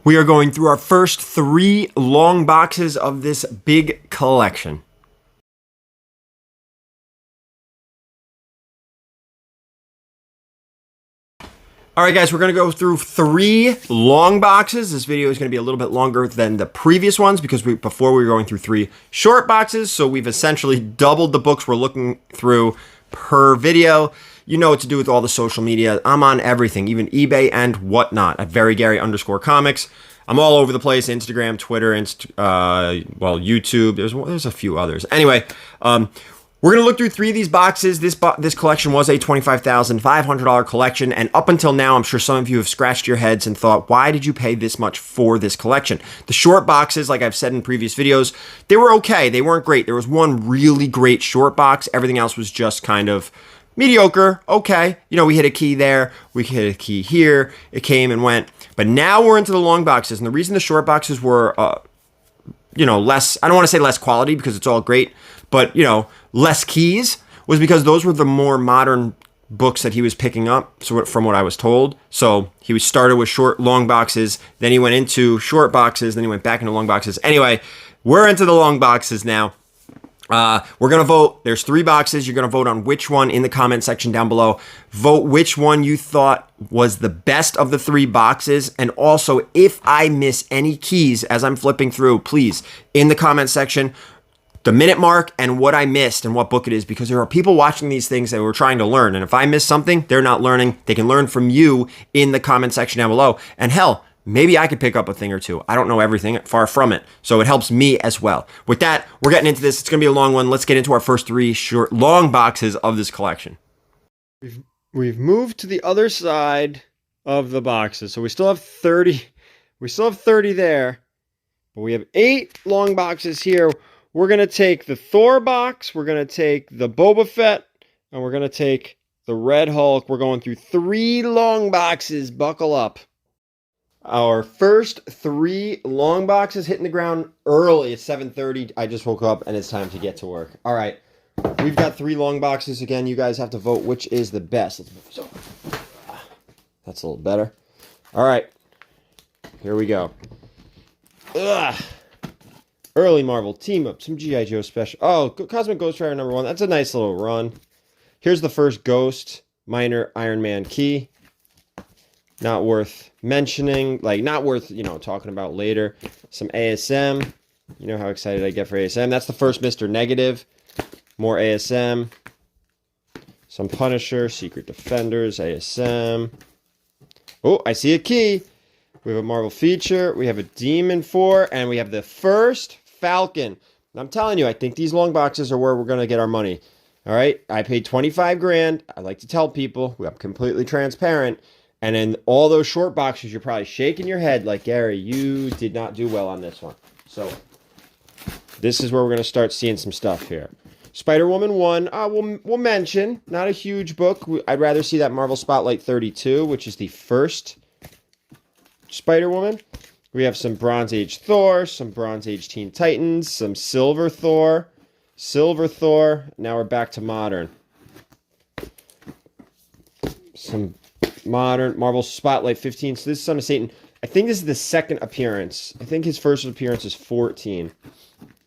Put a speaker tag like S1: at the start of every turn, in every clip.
S1: We are going through our first 3 long boxes of this big collection. Alright guys, we're going to go through 3 long boxes. This video is going to be a little bit longer than the previous ones because before we were going through 3 short boxes, so we've essentially doubled the books we're looking through per video. You know what to do with all the social media. I'm on everything, even eBay and whatnot, at VeryGary_comics. I'm all over the place, Instagram, Twitter, YouTube. There's a few others. Anyway, we're going to look through 3 of these boxes. This collection was a $25,500 collection, and up until now, I'm sure some of you have scratched your heads and thought, why did you pay this much for this collection? The short boxes, like I've said in previous videos, they were okay. They weren't great. There was one really great short box. Everything else was just kind of mediocre. Okay. You know, we hit a key there. We hit a key here. It came and went. But now we're into the long boxes, and the reason the short boxes were, less, I don't want to say less quality because it's all great, but, less keys was because those were the more modern books that he was picking up, so from what I was told. So he started with long boxes, then he went into short boxes, then he went back into long boxes. Anyway, we're into the long boxes now. We're going to vote. There's 3 boxes. You're going to vote on which one in the comment section down below. Vote which one you thought was the best of the 3 boxes. And also, if I miss any keys as I'm flipping through, please, in the comment section, the minute mark and what I missed and what book it is, because there are people watching these things that we're trying to learn. And if I miss something, they're not learning. They can learn from you in the comment section down below. And hell, maybe I could pick up a thing or two. I don't know everything, far from it. So it helps me as well. With that, we're getting into this. It's going to be a long one. Let's get into our first 3 long boxes of this collection. We've moved to the other side of the boxes. So we still have 30. We still have 30 there. But we have 8 long boxes here. We're going to take the Thor box. We're going to take the Boba Fett. And we're going to take the Red Hulk. We're going through 3 long boxes. Buckle up. Our first 3 long boxes hitting the ground early. It's 7:30. I just woke up and it's time to get to work. All right. We've got 3 long boxes. Again, you guys have to vote which is the best. Let's move this over. That's a little better. All right. Here we go. Ugh. Early Marvel Team Up. Some G.I. Joe special. Oh, Cosmic Ghost Rider #1. That's a nice little run. Here's the first Ghost Minor Iron Man key. Not worth mentioning, not worth, talking about later. Some ASM. You know how excited I get for ASM. That's the first Mr. Negative. More ASM. Some Punisher, Secret Defenders, ASM. Oh, I see a key. We have a Marvel feature. We have a Demon 4. And we have the first Falcon. And I'm telling you, I think these long boxes are where we're going to get our money. All right. I paid 25 grand. I like to tell people I'm completely transparent. And in all those short boxes, you're probably shaking your head like, Gary, you did not do well on this one. So this is where we're going to start seeing some stuff here. Spider-Woman 1, we'll mention. Not a huge book. I'd rather see that Marvel Spotlight 32, which is the first Spider-Woman. We have some Bronze Age Thor, some Bronze Age Teen Titans, some Silver Thor. Now we're back to modern. Some modern Marvel Spotlight 15. So this is Son of Satan. I think this is the second appearance. I think his first appearance is 14.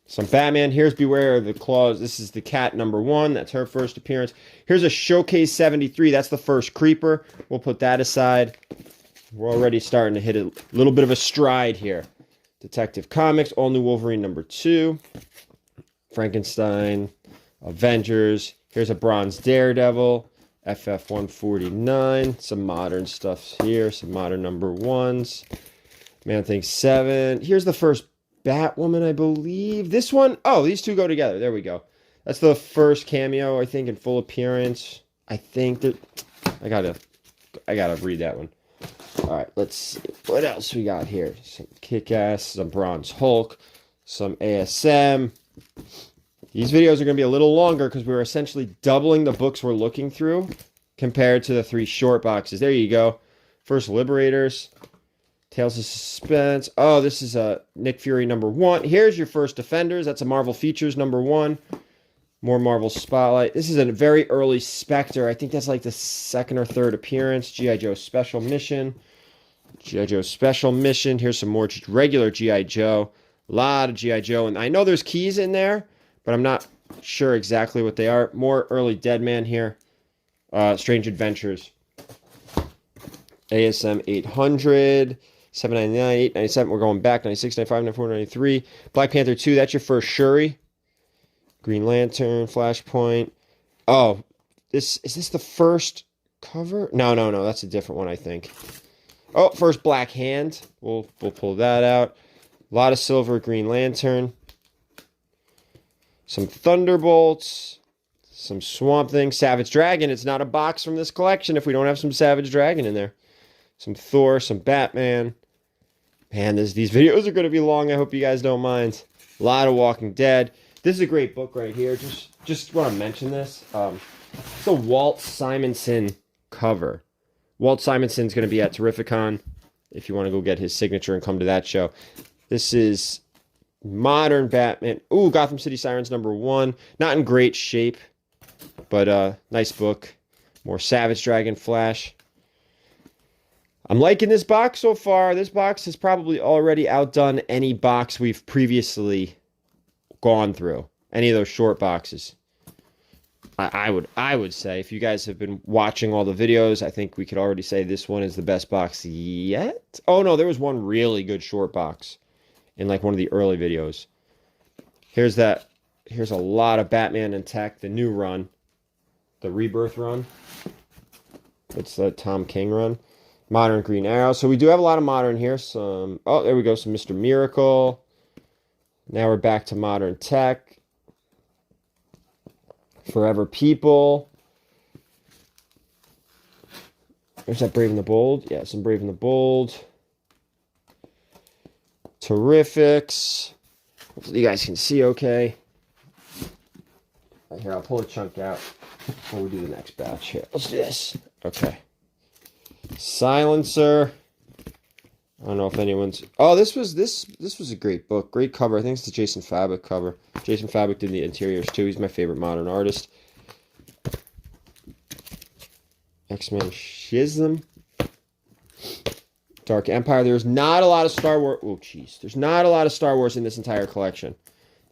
S1: Some Batman. Here's Beware of the Claws. This is the Cat #1. That's her first appearance. Here's a Showcase 73. That's the first Creeper. We'll put that aside. We're already starting to hit a little bit of a stride here. Detective Comics. All New Wolverine #2. Frankenstein. Avengers. Here's a Bronze Daredevil. FF149, some modern stuff here, some modern #1s. Man-Thing 7. Here's the first Batwoman, I believe. This one, oh, these 2 go together. There we go. That's the first cameo, I think, in full appearance. I think that I gotta read that one. All right, let's see what else we got here. Some Kick-Ass, some Bronze Hulk, some ASM. These videos are going to be a little longer because we're essentially doubling the books we're looking through compared to the 3 short boxes. There you go. First Liberators. Tales of Suspense. Oh, this is a Nick Fury #1. Here's your first Defenders. That's a Marvel Features #1. More Marvel Spotlight. This is a very early Spectre. I think that's like the 2nd or 3rd appearance. G.I. Joe Special Mission. G.I. Joe Special Mission. Here's some more regular G.I. Joe. A lot of G.I. Joe. And I know there's keys in there, but I'm not sure exactly what they are. More early Deadman here. Strange Adventures. ASM 800. 799, 897. We're going back. 96, 95, 94, 93. Black Panther 2. That's your first Shuri. Green Lantern. Flashpoint. Oh, is this the first cover? No. That's a different one, I think. Oh, first Black Hand. We'll pull that out. A lot of silver Green Lantern. Some Thunderbolts. Some Swamp Thing. Savage Dragon. It's not a box from this collection if we don't have some Savage Dragon in there. Some Thor. Some Batman. Man, these videos are going to be long. I hope you guys don't mind. A lot of Walking Dead. This is a great book right here. Just want to mention this. It's a Walt Simonson cover. Walt Simonson's going to be at Terrificon if you want to go get his signature and come to that show. This is modern Batman. Ooh, Gotham City Sirens #1. Not in great shape, but nice book. More Savage Dragon Flash. I'm liking this box so far. This box has probably already outdone any box we've previously gone through. Any of those short boxes. I would say, if you guys have been watching all the videos, I think we could already say this one is the best box yet. Oh no, there was one really good short box in like one of the early videos. Here's a lot of Batman and Tech, the new run, the Rebirth run. It's the Tom King run. Modern Green Arrow. So we do have a lot of modern here. Oh, there we go. Some Mr. Miracle. Now we're back to modern Tech. Forever People. There's that Brave and the Bold. Yeah, some Brave and the Bold. Terrifics. Hopefully you guys can see okay. Right here, I'll pull a chunk out before we do the next batch here. Let's do this. Okay. Silencer. I don't know if anyone's... Oh, this was a great book. Great cover. I think it's the Jason Fabok cover. Jason Fabok did the interiors too. He's my favorite modern artist. X-Men Schism. Dark Empire. There's not a lot of Star Wars... Oh, jeez. There's not a lot of Star Wars in this entire collection.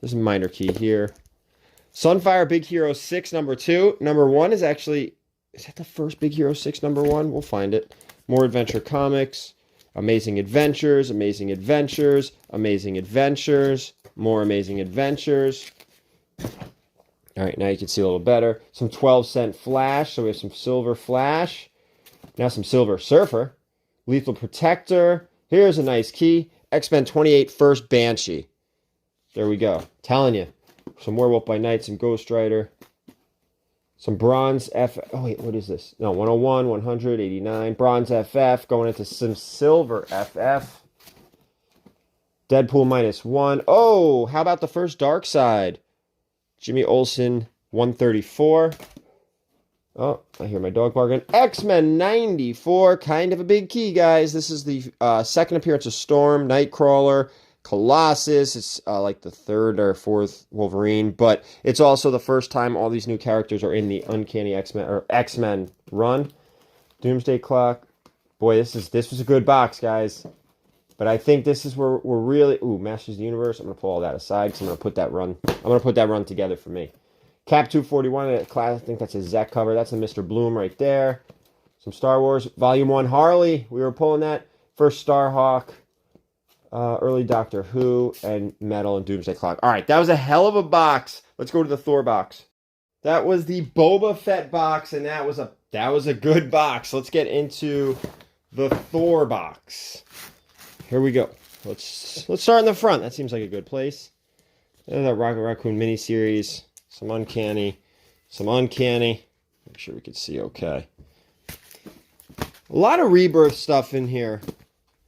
S1: There's a minor key here. Sunfire Big Hero 6 #2. #1 is actually... Is that the first Big Hero 6 #1? We'll find it. More Adventure Comics. Amazing Adventures, Amazing Adventures, Amazing Adventures, more Amazing Adventures. All right, now you can see a little better. Some 12-cent Flash, so we have some Silver Flash. Now some Silver Surfer. Lethal Protector. Here's a nice key. X-Men 28 First Banshee. There we go. Telling you. Some Werewolf by Night, some Ghost Rider. Some Bronze FF. Oh, wait, what is this? No, 101, 100, 89. Bronze FF. Going into some Silver FF. Deadpool -1. Oh, how about the first Dark Side? Jimmy Olsen 134. Oh, I hear my dog barking. X-Men 94. Kind of a big key, guys. This is the second appearance of Storm, Nightcrawler, Colossus. It's like the third or fourth Wolverine, but it's also the first time all these new characters are in the Uncanny X-Men or X-Men run. Doomsday Clock. Boy, this was a good box, guys. But I think this is where we're really... Ooh, Masters of the Universe. I'm going to pull all that aside because I'm going to put that run together for me. Cap 241, I think that's a Zek cover. That's a Mr. Bloom right there. Some Star Wars. Volume 1 Harley. We were pulling that. First Starhawk. Early Doctor Who, and Metal and Doomsday Clock. All right, that was a hell of a box. Let's go to the Thor box. That was the Boba Fett box, and that was a good box. Let's get into the Thor box. Here we go. Let's start in the front. That seems like a good place. There's that Rocket Raccoon miniseries. Some uncanny. Make sure we can see okay. A lot of Rebirth stuff in here.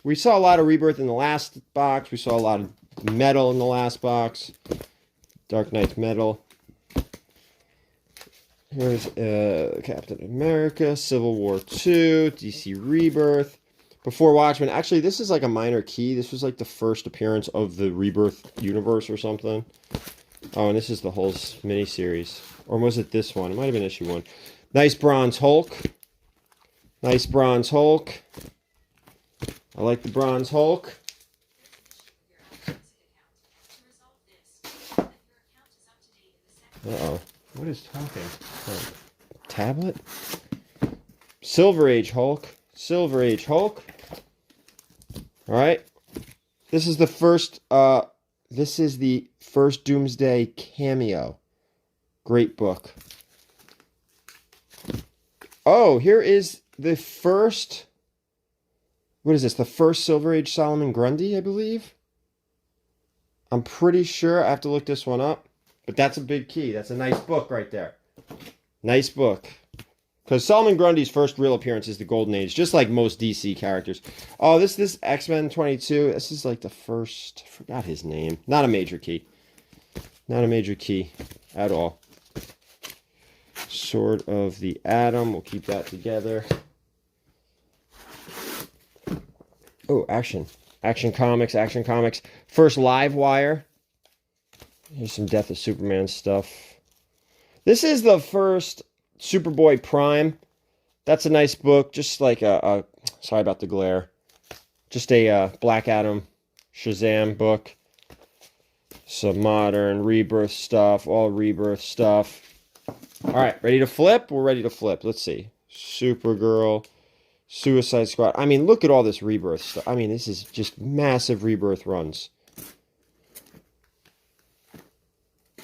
S1: We saw a lot of Rebirth in the last box. We saw a lot of Metal in the last box. Dark Knight's Metal. Here's Captain America, Civil War II, DC Rebirth. Before Watchmen. Actually, this is like a minor key. This was like the first appearance of the Rebirth universe or something. Oh, and this is the whole miniseries. Or was it this one? It might have been issue 1. Nice Bronze Hulk. I like the Bronze Hulk. Uh-oh. What is talking? Oh, tablet? Silver Age Hulk. Silver Age Hulk. Alright. This is the first Doomsday cameo. Great book. Oh, here is the first... What is this? The first Silver Age Solomon Grundy, I believe? I'm pretty sure. I have to look this one up. But that's a big key. That's a nice book right there. Nice book. Because Solomon Grundy's first real appearance is the Golden Age, just like most DC characters. Oh, this X-Men 22, this is like the first... I forgot his name. Not a major key. Not a major key at all. Sword of the Atom. We'll keep that together. Oh, Action. Action Comics. Action Comics. First Live Wire. Here's some Death of Superman stuff. This is the first Superboy Prime. That's a nice book. Just like a sorry about the glare. Just a Black Adam Shazam book. Some modern Rebirth stuff. All Rebirth stuff. Alright, ready to flip? We're ready to flip. Let's see. Supergirl. Suicide Squad. I mean, look at all this Rebirth stuff. I mean, this is just massive Rebirth runs.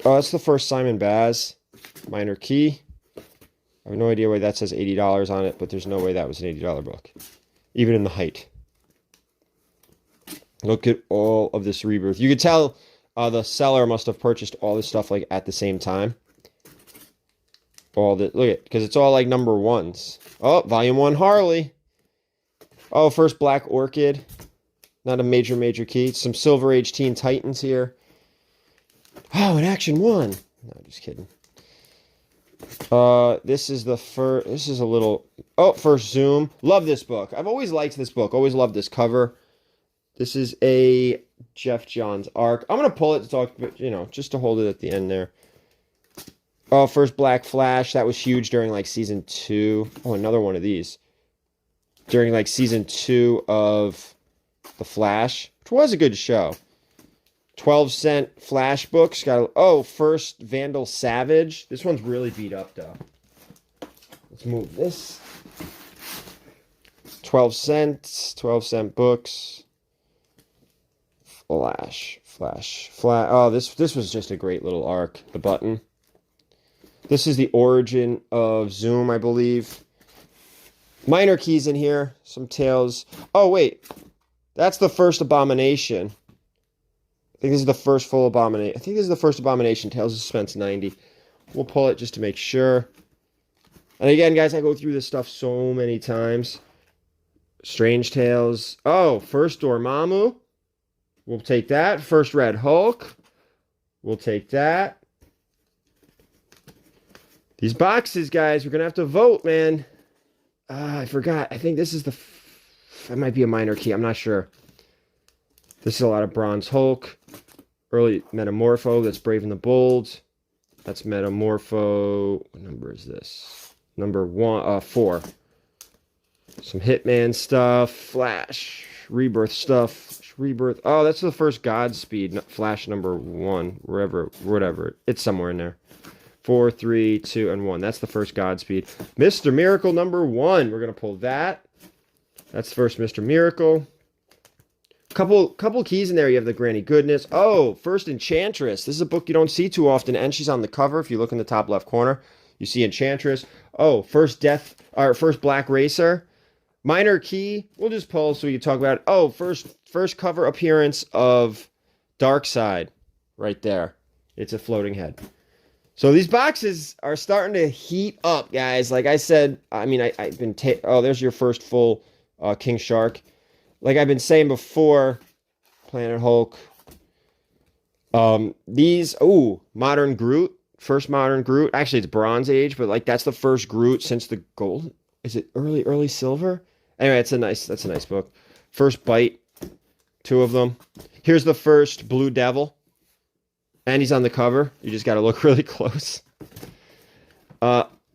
S1: Oh, that's the first Simon Baz. Minor Key. I have no idea why that says $80 on it, but there's no way that was an $80 book. Even in the height. Look at all of this Rebirth. You could tell the seller must have purchased all this stuff like at the same time. Look at, because it's all like number ones. Oh, Volume 1 Harley. Oh, first Black Orchid. Not a major key. Some Silver Age Teen Titans here. Oh, an Action 1. No, just kidding. This is the first... This is a little... Oh, first Zoom. Love this book. I've always liked this book. Always loved this cover. This is a Jeff Johns arc. I'm going to pull it to talk... You know, just to hold it at the end there. Oh, first Black Flash. That was huge during, like, Season 2. Oh, another one of these. During, like, Season 2 of The Flash. Which was a good show. 12-cent Flash books. First Vandal Savage. This one's really beat up, though. Let's move this. 12 cents. 12-cent books. Flash. Oh, this was just a great little arc. The Button. This is the origin of Zoom, I believe. Minor keys in here. Some tales. Oh, wait. That's the first Abomination. I think this is the first full Abomination. I think this is the first Abomination. Tales of Suspense 90. We'll pull it just to make sure. And again, guys, I go through this stuff so many times. Strange Tales. Oh, first Dormammu. We'll take that. First Red Hulk. We'll take that. These boxes, guys, we're going to have to vote, man. I forgot. I think this is that might be a minor key. I'm not sure. This is a lot of Bronze Hulk. Early Metamorpho. That's Brave and the Bold. That's Metamorpho. What number is this? Number 4. Some Hitman stuff. Flash. Rebirth stuff. Rebirth. Oh, that's the first Godspeed. Flash number 1. Whatever. It's somewhere in there. 4, 3, 2, and 1. That's the first Godspeed. Mr. Miracle number 1. We're going to pull that. That's the first Mr. Miracle. Couple keys in there. You have the Granny Goodness. Oh, first Enchantress. This is a book you don't see too often, and she's on the cover. If you look in the top left corner, you see Enchantress. Oh, first Black Racer. Minor key. We'll just pull so we can talk about it. Oh, first cover appearance of Darkseid. Right there. It's a floating head. So these boxes are starting to heat up, guys. Like I said, I mean, I've been... Oh, there's your first full King Shark. Like I've been saying before, Planet Hulk. Modern Groot. First Modern Groot. Actually, it's Bronze Age, but like that's the first Groot since the Gold. Is it early Silver? Anyway, that's a nice book. First Bite. 2 of them. Here's the first Blue Devil. And he's on the cover. You just got to look really close.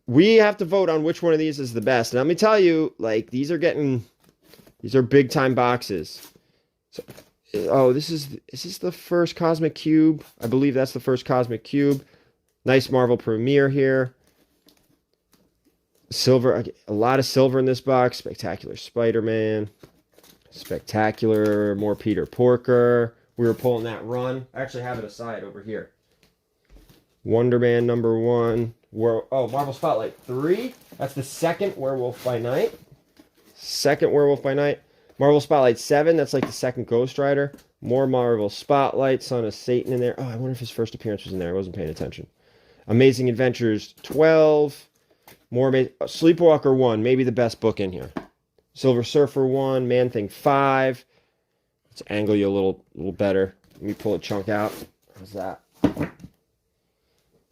S1: We have to vote on which one of these is the best. And let me tell you, like, these are getting These are big time boxes. So, oh, is this the first Cosmic Cube? I believe that's the first Cosmic Cube. Nice Marvel Premiere here. Silver, a lot of silver in this box. Spectacular Spider-Man. Spectacular, more Peter Porker. We were pulling that run. I actually have it aside over here. Wonder Man #1. Marvel Spotlight 3. That's the second Werewolf by Night. Second Werewolf by Night. Marvel Spotlight 7. That's like the second Ghost Rider. More Marvel Spotlight. Son of Satan in there. Oh, I wonder if his first appearance was in there. I wasn't paying attention. Amazing Adventures 12. More Sleepwalker 1. Maybe the best book in here. Silver Surfer 1. Man-Thing 5. Let's angle you a little better. Let me pull a chunk out. How's that?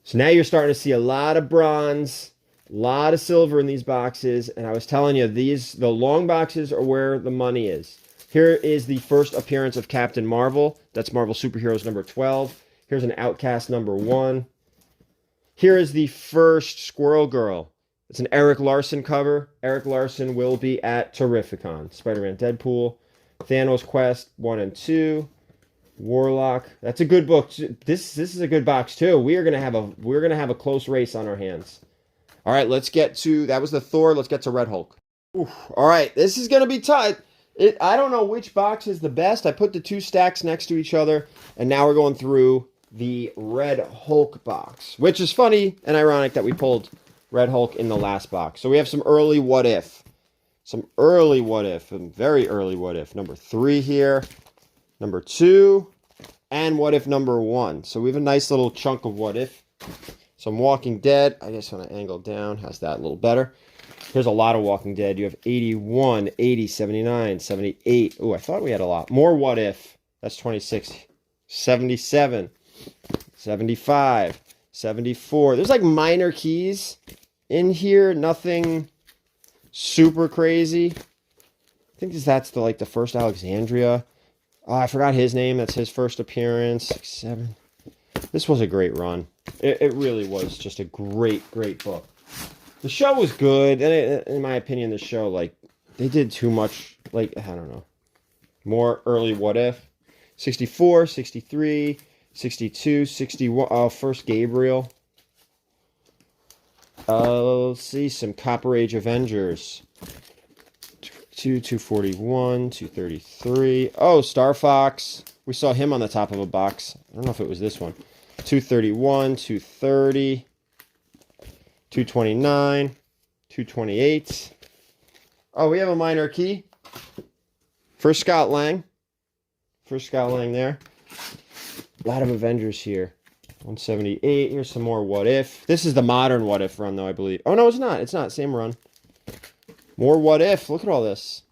S1: So now you're starting to see a lot of bronze, a lot of silver in these boxes. And I was telling you, the long boxes are where the money is. Here is the first appearance of Captain Marvel. That's Marvel Superheroes #12. Here's an Outcast #1. Here is the first Squirrel Girl. It's an Eric Larson cover. Eric Larson will be at Terrificon. Spider-Man Deadpool. Thanos Quest 1 and 2. Warlock. That's a good book. This is a good box too. We're gonna have a close race on our hands. All right, let's get to that was the Thor. Let's get to Red Hulk. Oof. All right, this is gonna be tight. I don't know which box is the best. I put the two stacks next to each other, and now we're going through the Red Hulk box, which is funny and ironic that we pulled Red Hulk in the last box. So we have some early what if. Some early what if, and very early what if. #3 here, #2, and what if #1. So we have a nice little chunk of what if. Some Walking Dead. I just want to angle down. How's that a little better? Here's a lot of Walking Dead. You have 81, 80, 79, 78. Oh, I thought we had a lot. More what if. That's 26. 77, 75, 74. There's like minor keys in here. Nothing super crazy. I think that's the first Alexandria. Oh, I forgot his name. That's his first appearance. 6, 7. This was a great run. It really was just a great book. The show was good, and in my opinion, the show, they did too much, I don't know. More early what if. 64, 63, 62, 61. Oh, first Gabriel. Let's see, some Copper Age Avengers. 241, 233. Oh, Star Fox. We saw him on the top of a box. I don't know if it was this one. 231, 230, 229, 228. Oh, we have a minor key. First Scott Lang. First Scott Lang there. A lot of Avengers here. 178. Here's some more what if. This is the modern what if run, though, I believe. Oh, no, it's not. It's not. Same run. More what if. Look at all this.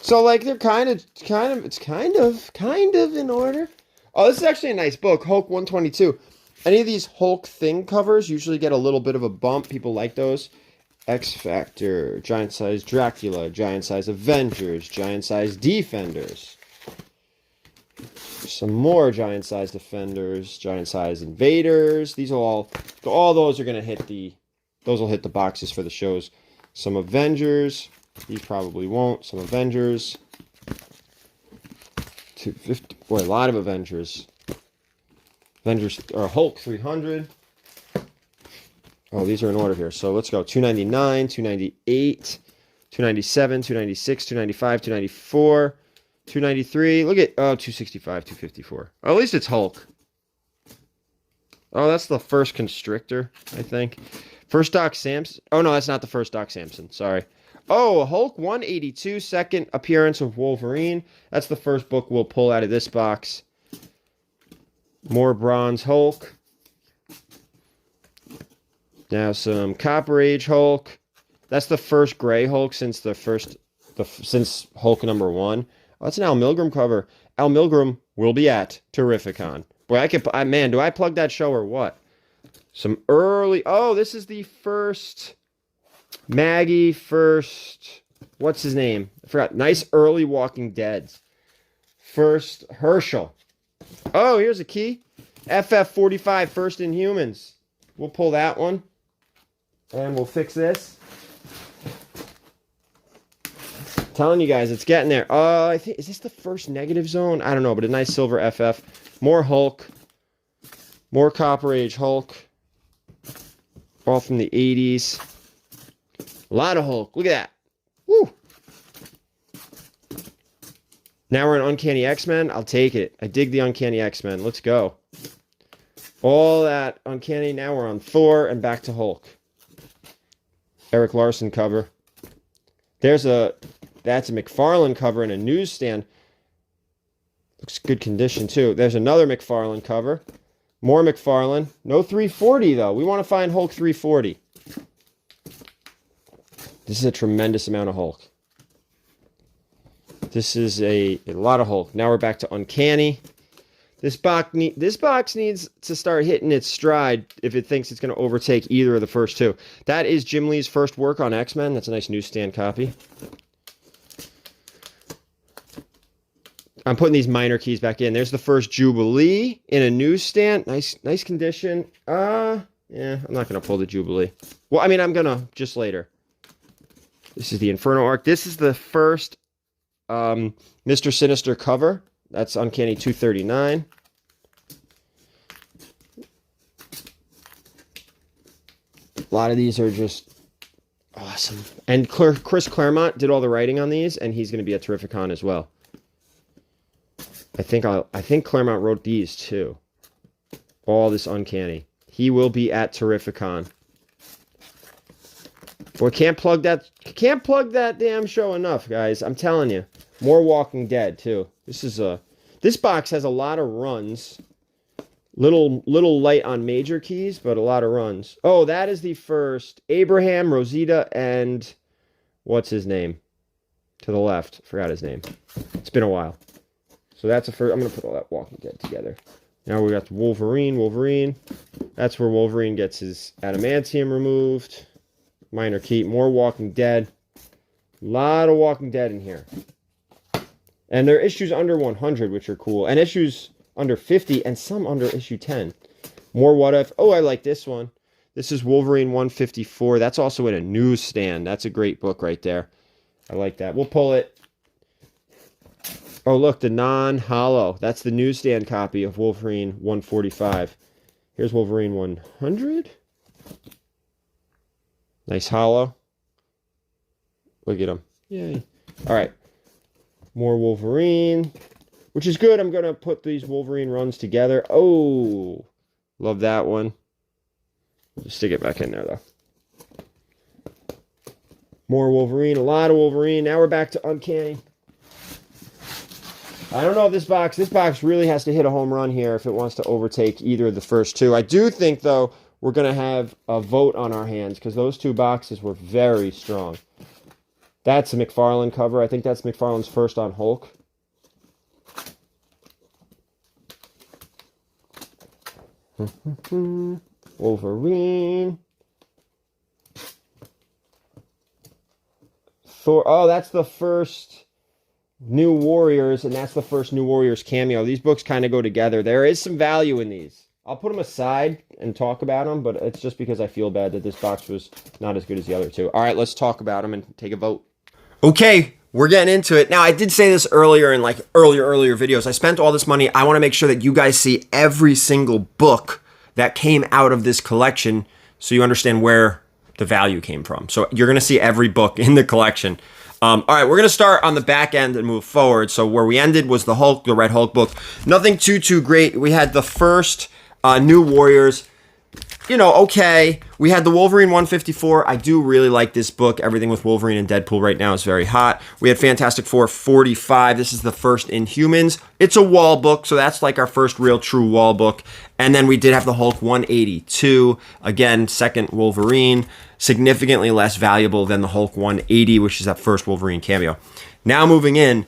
S1: So, they're it's kind of in order. Oh, this is actually a nice book. Hulk 122. Any of these Hulk thing covers usually get a little bit of a bump. People like those. X Factor, Giant Size Dracula, Giant Size Avengers, Giant Size Defenders. Some more Giant Size Defenders, Giant Size Invaders. These all those are going to hit those will hit the boxes for the shows. Some Avengers. These probably won't. Some Avengers. 250. Boy, a lot of Avengers. Avengers or Hulk 300. Oh, these are in order here. So let's go. 299, 298, 297, 296, 295, 294, 293. Look at 265, 254. Oh, at least it's Hulk. Oh, that's the first Constrictor, I think. First Doc Samson. Oh, no, that's not the first Doc Samson. Sorry. Oh, Hulk 182, second appearance of Wolverine. That's the first book we'll pull out of this box. More Bronze Hulk. Now some Copper Age Hulk. That's the first Gray Hulk since since Hulk #1. Oh, that's an Al Milgrom cover. Al Milgrom will be at Terrificon. Boy, man, do I plug that show or what? Some early. Oh, this is the first. Maggie first. What's his name? I forgot. Nice early Walking Deads. First Herschel. Oh, here's a key. FF45 First Inhumans. We'll pull that one. And we'll fix this. Telling you guys, it's getting there. I think, is this the first negative zone? I don't know, but a nice silver FF. More Hulk. More Copper Age Hulk. All from the 80s. A lot of Hulk. Look at that. Woo! Now we're in Uncanny X-Men. I'll take it. I dig the Uncanny X-Men. Let's go. All that Uncanny. Now we're on Thor and back to Hulk. Eric Larson cover. That's a McFarlane cover in a newsstand. Looks good condition too. There's another McFarlane cover. More McFarlane. No 340 though. We want to find Hulk 340. This is a tremendous amount of Hulk. This is a lot of Hulk. Now we're back to Uncanny. This box needs to start hitting its stride if it thinks it's going to overtake either of the first two. That is Jim Lee's first work on X-Men. That's a nice newsstand copy. I'm putting these minor keys back in. There's the first Jubilee in a newsstand. Nice condition. Yeah, I'm not going to pull the Jubilee. Well, I mean, I'm going to just later. This is the Inferno Arc. This is the first Mr. Sinister cover. That's Uncanny 239. A lot of these are just awesome. And Chris Claremont did all the writing on these, and he's going to be at Terrificon as well. I think Claremont wrote these too. All this Uncanny. He will be at Terrificon. Boy, can't plug that damn show enough, guys. I'm telling you. More Walking Dead too. This box has a lot of runs. Little light on major keys, but a lot of runs. Oh, that is the first Abraham, Rosita, and what's his name? To the left. Forgot his name. It's been a while. So that's the first. I'm going to put all that Walking Dead together. Now we got Wolverine. That's where Wolverine gets his adamantium removed. Minor key. More Walking Dead. A lot of Walking Dead in here. And there are issues under 100, which are cool. And issues under 50, and some under issue 10. More What If. Oh, I like this one. This is Wolverine 154. That's also in a newsstand. That's a great book right there. I like that. We'll pull it. Oh, look, the non-hollow. That's the newsstand copy of Wolverine 145. Here's Wolverine 100. Nice hollow. Look at him. Yay. All right. More Wolverine, which is good. I'm going to put these Wolverine runs together. Oh, love that one. Just stick it back in there, though. More Wolverine. A lot of Wolverine. Now we're back to Uncanny. I don't know if this box really has to hit a home run here if it wants to overtake either of the first two. I do think, though, we're going to have a vote on our hands because those two boxes were very strong. That's a McFarlane cover. I think that's McFarlane's first on Hulk. Wolverine. Thor. Oh, that's the first New Warriors, and that's the first New Warriors cameo. These books kind of go together. There is some value in these. I'll put them aside and talk about them, but it's just because I feel bad that this box was not as good as the other two. All right, let's talk about them and take a vote. Okay, we're getting into it. Now, I did say this earlier in like earlier videos. I spent all this money. I want to make sure that you guys see every single book that came out of this collection so you understand where the value came from. So you're going to see every book in the collection. All right, we're going to start on the back end and move forward. So where we ended was the Hulk, the Red Hulk book. Nothing too great. We had the first New Warriors. You know, okay. We had the Wolverine 154. I do really like this book. Everything with Wolverine and Deadpool right now is very hot. We had Fantastic Four 45. This is the first Inhumans. It's a wall book, so that's like our first real true wall book. And then we did have the Hulk 182. Again, second Wolverine. Significantly less valuable than the Hulk 180, which is that first Wolverine cameo. Now moving in,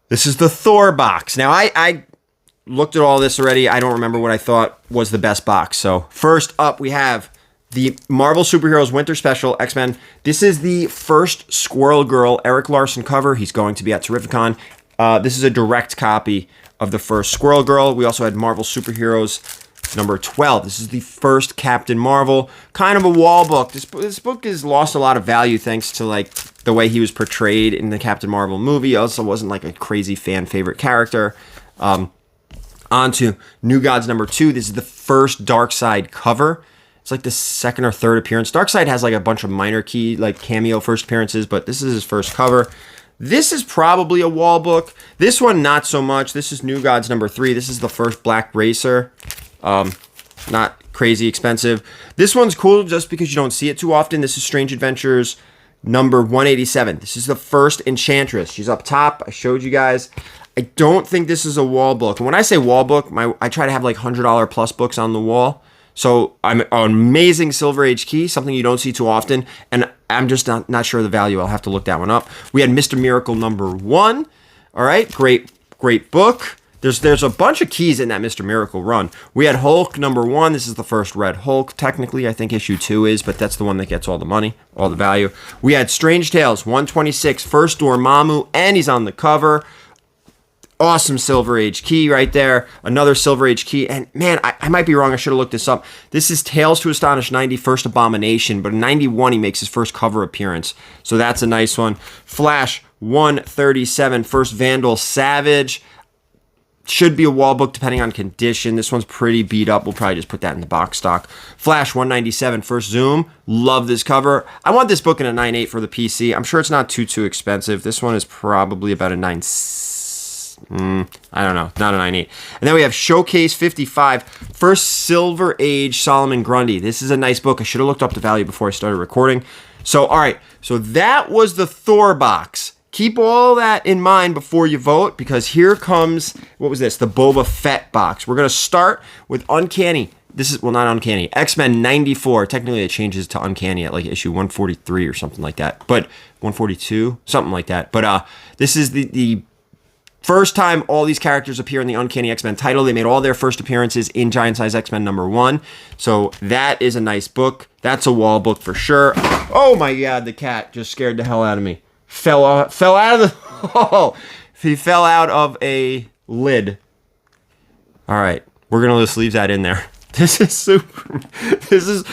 S1: this is the Thor box. Now, I looked at all this already. I don't remember what I thought was the best box. So first up, we have the Marvel Superheroes Winter Special X-Men. This is the first Squirrel Girl Eric Larson cover. He's going to be at Terrificon. This is a direct copy of the first Squirrel Girl. We also had Marvel Superheroes number 12. This is the first Captain Marvel. Kind of a wall book. This book has lost a lot of value thanks to like the way he was portrayed in the Captain Marvel movie. Also wasn't like a crazy fan favorite character. On to New Gods #2. This is the first Darkseid cover. It's like the second or third appearance. Darkseid has like a bunch of minor key, like cameo first appearances, but this is his first cover. This is probably a wall book. This one, not so much. This is New Gods #3. This is the first Black Racer. Not crazy expensive. This one's cool just because you don't see it too often. This is Strange Adventures #187. This is the first Enchantress. She's up top. I showed you guys. I don't think this is a wall book. And when I say wall book, I try to have like $100 plus books on the wall. So I'm an amazing Silver Age key, something you don't see too often. And I'm just not sure of the value. I'll have to look that one up. We had Mr. Miracle #1. All right, great book. There's a bunch of keys in that Mr. Miracle run. We had Hulk #1. This is the first Red Hulk. Technically, I think issue 2 is, but that's the one that gets all the money, all the value. We had Strange Tales 126, first Dormammu, and he's on the cover. Awesome Silver Age key right there. Another Silver Age key. And man, I might be wrong. I should have looked this up. This is Tales to Astonish 90, first Abomination. But in 91, he makes his first cover appearance. So that's a nice one. Flash 137, first Vandal Savage. Should be a wall book depending on condition. This one's pretty beat up. We'll probably just put that in the box stock. Flash 197, first Zoom. Love this cover. I want this book in a 9.8 for the PC. I'm sure it's not too expensive. This one is probably about a 9. I don't know, not a 9.8. And then we have Showcase 55, first Silver Age Solomon Grundy. This is a nice book. I should have looked up the value before I started recording. So, all right, so that was the Thor box. Keep all that in mind before you vote, because here comes, what was this? The Boba Fett box. We're going to start with Uncanny. This is, well, not Uncanny. X-Men 94. Technically, it changes to Uncanny at like issue 143 or something like that. But 142, something like that. But this is the first time all these characters appear in the Uncanny X-Men title. They made all their first appearances in Giant Size X-Men #1. So that is a nice book. That's a wall book for sure. Oh my God, the cat just scared the hell out of me. Fell out of the... Oh, he fell out of a lid. All right, we're going to just leave that in there. This is super. This is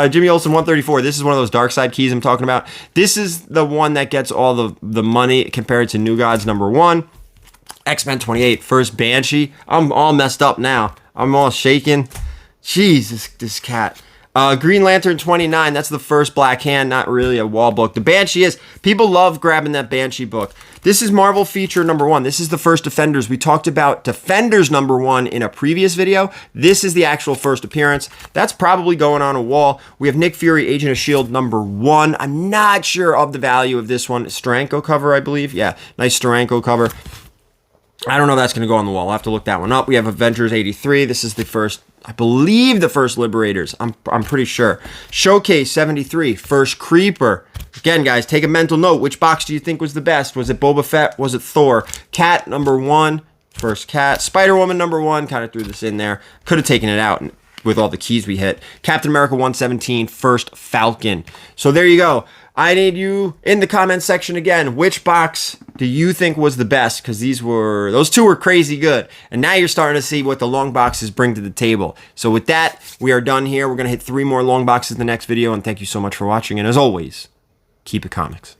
S1: Jimmy Olsen 134. This is one of those Darkseid keys I'm talking about. This is the one that gets all the money compared to New Gods #1. X-Men 28, first Banshee. I'm all messed up now. I'm all shaking. Jeez, this cat. Green Lantern 29, that's the first Black Hand, not really a wall book. The Banshee is. People love grabbing that Banshee book. This is Marvel Feature #1. This is the first Defenders. We talked about Defenders #1 in a previous video. This is the actual first appearance. That's probably going on a wall. We have Nick Fury, Agent of S.H.I.E.L.D. #1. I'm not sure of the value of this one. Steranko cover, I believe. Yeah, nice Steranko cover. I don't know if that's going to go on the wall. I'll have to look that one up. We have Avengers 83. This is the first, I believe, the first Liberators. I'm pretty sure. Showcase 73. First Creeper. Again, guys, take a mental note. Which box do you think was the best? Was it Boba Fett? Was it Thor? Cat #1. First Cat. Spider-Woman #1. Kind of threw this in there. Could have taken it out with all the keys we hit. Captain America 117. First Falcon. So there you go. I need you in the comments section again. Which box do you think was the best? Because those two were crazy good. And now you're starting to see what the long boxes bring to the table. So with that, we are done here. We're going to hit 3 more long boxes in the next video. And thank you so much for watching. And as always, keep it comics.